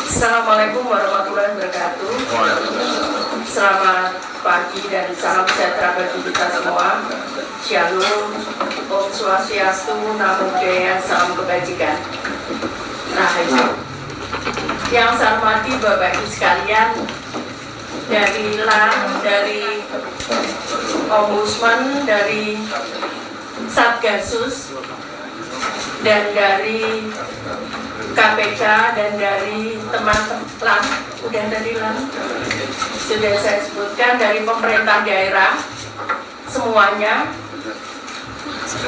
Assalamualaikum warahmatullahi wabarakatuh. Selamat pagi dan salam sejahtera bagi kita semua. Shalom, Om Swastiastu, Namo Buddhaya, salam kebajikan. Rahayu. Yang saya hormati Bapak Ibu sekalian, dari LAN, dari Ombudsman, dari Satgasus, dan dari KPK, dan dari teman-teman udah dari LAN sudah saya sebutkan, dari pemerintah daerah semuanya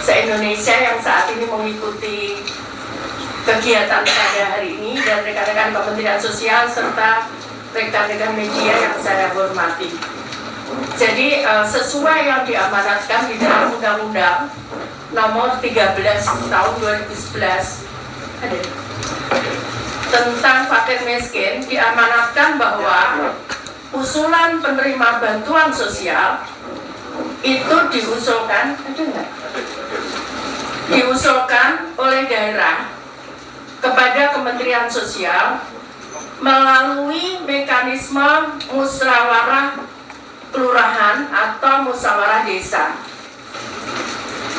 se-Indonesia yang saat ini mengikuti kegiatan pada hari ini, dan rekan-rekan Kementerian Sosial serta rekan-rekan media yang saya hormati. Jadi sesuai yang diamanatkan di dalam Undang-Undang Nomor 13 Tahun 2011 tentang fakir miskin, diamanatkan bahwa usulan penerima bantuan sosial itu diusulkan oleh daerah kepada Kementerian Sosial melalui mekanisme musyawarah kelurahan atau musyawarah desa.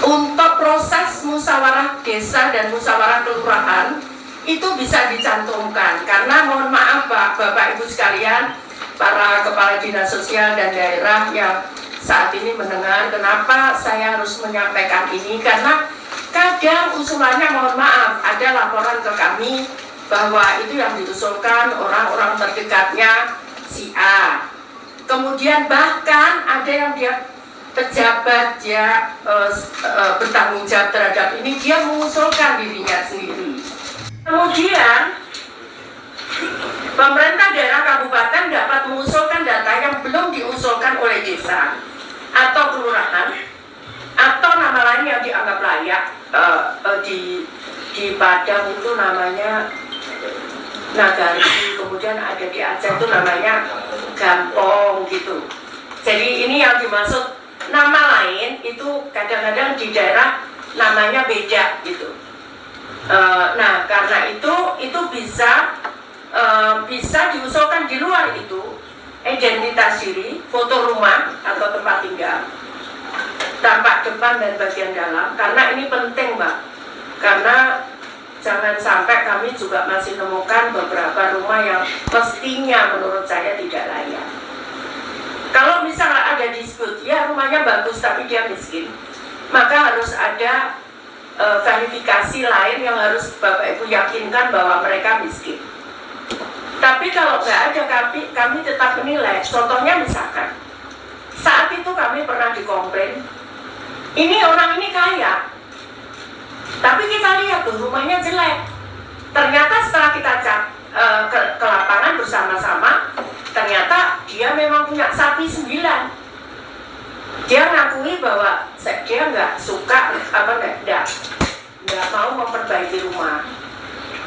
Untuk proses musyawarah desa dan musyawarah kelurahan itu bisa dicantumkan, karena mohon maaf Bapak Ibu sekalian, para kepala dinas sosial dan daerah yang saat ini mendengar, kenapa saya harus menyampaikan ini, karena kadang usulannya mohon maaf ada laporan ke kami bahwa itu yang diusulkan orang-orang terdekatnya si A, kemudian bahkan ada yang dia pejabat dia bertanggung jawab terhadap ini, dia mengusulkan dirinya sendiri. Kemudian pemerintah daerah kabupaten dapat mengusulkan data yang belum diusulkan oleh desa atau kelurahan atau nama lain yang dianggap layak. Di Padang itu namanya Nagari, kemudian ada di Aceh itu namanya Gampong gitu. Jadi ini yang dimaksud nama lain itu kadang-kadang di daerah namanya beda gitu. Nah karena itu bisa diusulkan di luar itu, identitas diri, foto rumah atau tempat tinggal, tampak depan dan bagian dalam, karena ini penting Mbak, karena jangan sampai kami juga masih menemukan beberapa rumah yang mestinya menurut saya tidak layak. Kalau misalnya ada dispute, ya rumahnya bagus tapi dia miskin, maka harus ada verifikasi lain yang harus Bapak Ibu yakinkan bahwa mereka miskin. Tapi kalau nggak ada, kami tetap menilai. Contohnya misalkan, saat itu kami pernah dikomplain, ini orang ini kaya, tapi kita lihat tuh rumahnya jelek. Ternyata setelah kita cek ke lapangan bersama-sama, ternyata dia memang punya sapi 9. Dia ngakui bahwa dia nggak suka nggak mau memperbaiki rumah,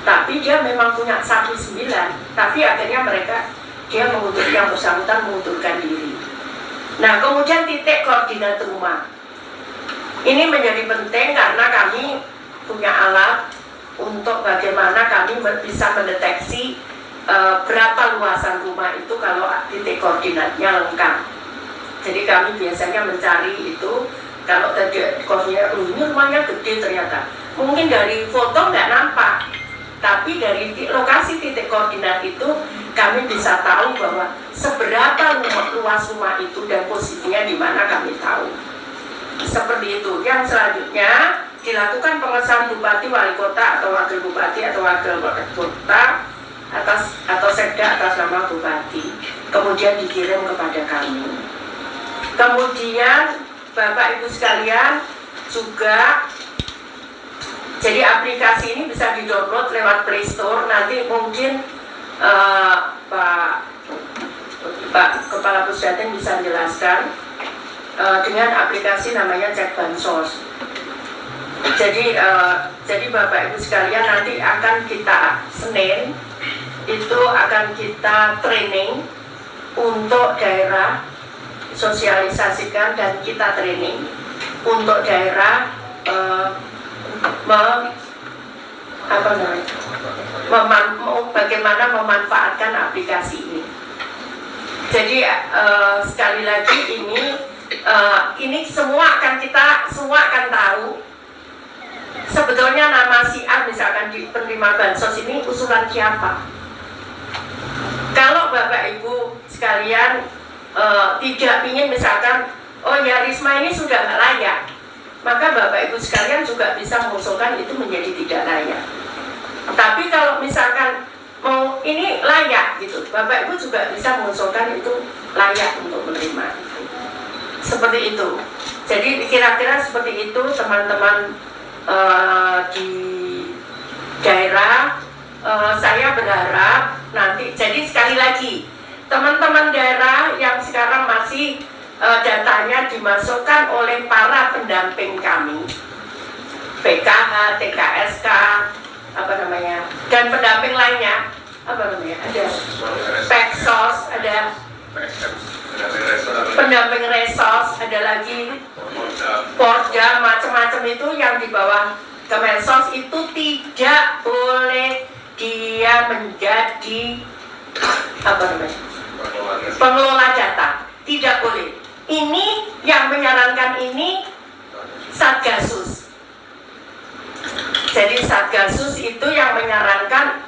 tapi dia memang punya sapi 9. Tapi akhirnya dia yang bersangkutan mengundurkan diri. Nah kemudian titik koordinat rumah ini menjadi penting, karena kami punya alat untuk bagaimana kami bisa mendeteksi berapa luasan rumah itu kalau titik koordinatnya lengkap. Jadi kami biasanya mencari itu, kalau tadi koordinat ini rumahnya gede, ternyata mungkin dari foto nggak nampak, tapi dari lokasi titik koordinat itu kami bisa tahu bahwa seberapa luas rumah itu dan posisinya di mana kami tahu. Seperti itu. Yang selanjutnya dilakukan pengesahan bupati, wali kota atau wakil bupati atau wakil kota atau sekda atas nama bupati, kemudian dikirim kepada kami. Kemudian Bapak Ibu sekalian juga, jadi aplikasi ini bisa di-download lewat Play Store. Nanti mungkin Pak Kepala Pusdatin bisa menjelaskan dengan aplikasi namanya Cek Bansos. Jadi Bapak Ibu sekalian, nanti akan kita Senin itu akan kita training untuk daerah, sosialisasikan dan kita training untuk daerah bagaimana memanfaatkan aplikasi ini. Jadi sekali lagi ini semua akan tahu sebetulnya nama si A misalkan di penerima bansos ini usulan siapa. Kalau Bapak Ibu sekalian tidak ingin misalkan, oh ya Risma ini sudah nggak layak, maka Bapak Ibu sekalian juga bisa mengusulkan itu menjadi tidak layak. Tapi kalau misalkan mau ini layak gitu, Bapak Ibu juga bisa mengusulkan itu layak untuk menerima. Seperti itu. Jadi kira-kira seperti itu teman-teman di daerah. Saya berharap nanti, jadi sekali lagi teman-teman daerah yang sekarang masih datanya dimasukkan oleh para pendamping kami, PKH, TKSK, dan pendamping lainnya, ada Peksos, ada pendamping Resos, ada lagi Porda, macam-macam itu yang di bawah Kemensos itu tidak boleh dia menjadi pengelola data, tidak boleh. Ini yang menyarankan ini Satgasus. Jadi Satgasus itu yang menyarankan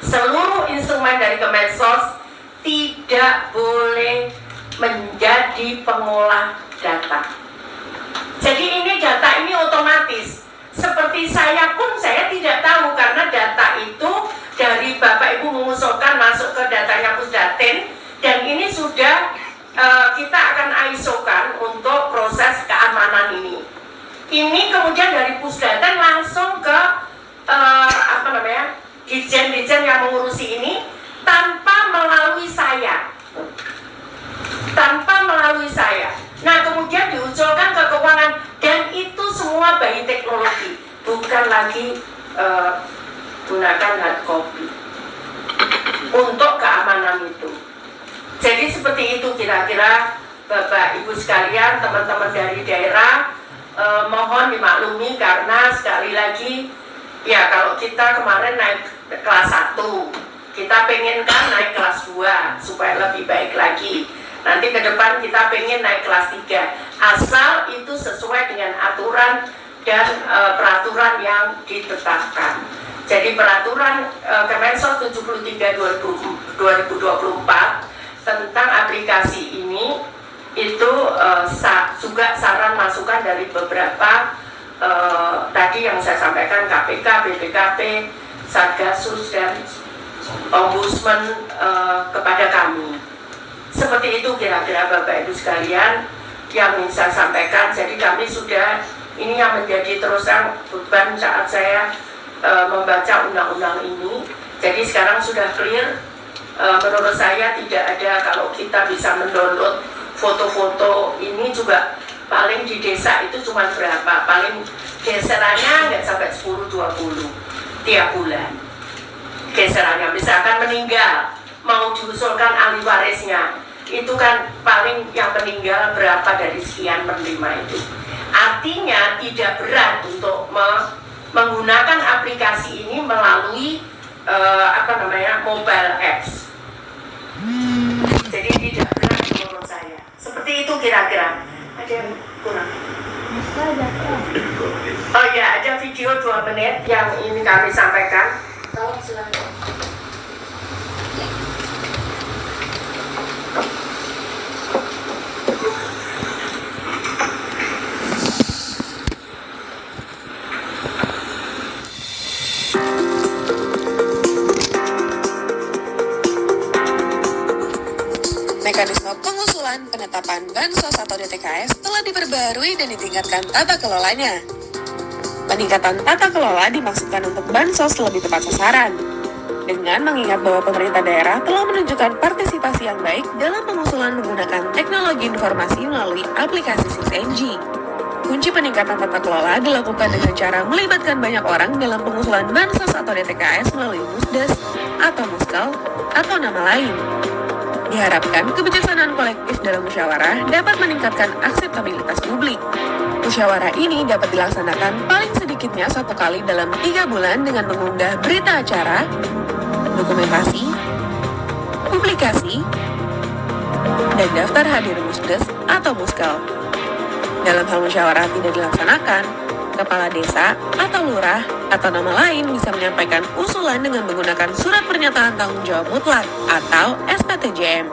seluruh instrumen dari Kemensos tidak boleh menjadi pengolah data. Jadi ini data ini otomatis. Seperti saya pun saya tidak tahu karena data itu dari Bapak Ibu mengusulkan masuk ke datanya Pusdatin, dan ini sudah kita akan ISO-kan untuk proses keamanan ini. Ini kemudian dari Pusdatin langsung ke Ditjen-ditjen yang mengurusi ini tanpa melalui saya. Nah kemudian diusulkan ke keuangan, dan itu semua by teknologi, bukan lagi gunakan hard copy untuk keamanan itu. Jadi seperti itu kira-kira Bapak Ibu sekalian, teman-teman dari daerah, mohon dimaklumi karena sekali lagi ya kalau kita kemarin naik kelas 1, kita pengen kan naik kelas 2 supaya lebih baik lagi. Nanti ke depan kita pengen naik kelas 3, asal itu sesuai dengan aturan dan peraturan yang ditetapkan. Jadi peraturan Kemensos 73 2024 tentang aplikasi ini itu juga saran masukan dari beberapa tadi yang saya sampaikan, KPK, BPKP, Satgasus, dan Ombudsman kepada kami. Seperti itu kira-kira Bapak Ibu sekalian yang ingin saya sampaikan. Jadi kami sudah, ini yang menjadi terusan beban saat saya membaca undang-undang ini. Jadi sekarang sudah clear. Menurut saya tidak ada, kalau kita bisa mendownload foto-foto ini juga paling di desa itu cuma berapa, paling geserannya nggak sampai 10-20 tiap bulan geserannya. Misalkan meninggal mau diusulkan ahli warisnya, itu kan paling yang meninggal berapa dari sekian penerima itu. Artinya tidak berat untuk menggunakan aplikasi ini melalui mobile apps. Jadi tidak berat menurut saya. Seperti itu kira-kira. Ada yang kurang? Oh ya, ada video 2 menit yang ini kami sampaikan. Tolong silakan. Mekanisme pengusulan penetapan bansos atau DTKS telah diperbarui dan ditingkatkan tata kelolanya. Peningkatan tata kelola dimaksudkan untuk bansos lebih tepat sasaran, dengan mengingat bahwa pemerintah daerah telah menunjukkan partisipasi yang baik dalam pengusulan menggunakan teknologi informasi melalui aplikasi 6NG. Kunci peningkatan tata kelola dilakukan dengan cara melibatkan banyak orang dalam pengusulan bansos atau DTKS melalui Musdes atau Muskal atau nama lain. Diharapkan kebijaksanaan kolektif dalam musyawarah dapat meningkatkan akseptabilitas publik. Musyawarah ini dapat dilaksanakan paling sedikitnya 1 kali dalam 3 bulan dengan mengunggah berita acara dokumentasi, publikasi, dan daftar hadir musdes atau muskal. Dalam hal musyawarah tidak dilaksanakan, kepala desa atau lurah atau nama lain bisa menyampaikan usulan dengan menggunakan surat pernyataan tanggung jawab mutlak atau SPTJM.